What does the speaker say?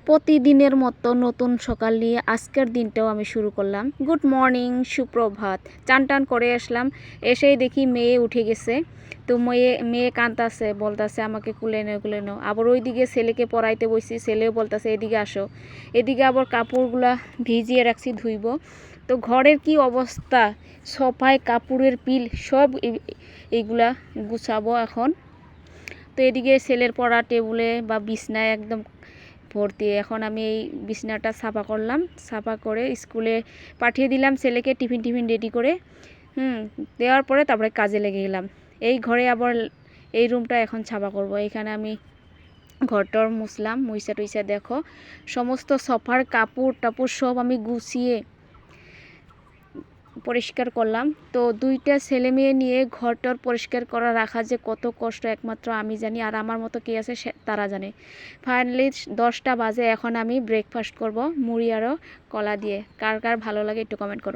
প্রতিদিনের মতো নতুন সকাল নিয়ে আজকের দিনটাও আমি শুরু করলাম। গুড মর্নিং, সুপ্রভাত। চান টান করে আসলাম, এসেই দেখি মেয়ে উঠে গেছে। তো মেয়ে কাঁদতাছে, বলতাছে আমাকে কুলে নেও। আবার ওইদিকে ছেলেকে পড়াইতে বসছি, ছেলেও বলতাছে এদিকে আসো। এদিকে আবার কাপড়গুলা ভিজিয়ে রাখছি ধুইব। তো ঘরের কি অবস্থা, সফায় কাপড়ের পিল সব এইগুলা গুছাবো এখন। তো এদিকে ছেলের পড়া টেবিলে বা বিছনায় একদম ভর্তি। এখন আমি এই বিছনাটা সাফা করলাম, সাফা করে স্কুলে পাঠিয়ে দিলাম ছেলেকে, টিফিন রেডি করে দেওয়ার পরে তারপরে কাজে লেগে গেলাম। এই ঘরে আবার এই রুমটা এখন সাফা করব। এখানে আমি ঘরটর মুছলাম, মুইসা টুইসা দেখো সমস্ত সফার কাপড় টাপড় সব আমি গুছিয়ে পরিষ্কার করলাম। তো দুইটা ছেলে মেয়ে নিয়ে ঘরটর পরিষ্কার করা রাখা যে কত কষ্ট একমাত্র আমি জানি, আর আমার মতো কে আছে তারা জানে। ফাইনালি 10টা বাজে, এখন আমি ব্রেকফাস্ট করব মুড়ি আরও কলা দিয়ে। কার কার ভালো লাগে একটু কমেন্ট করো।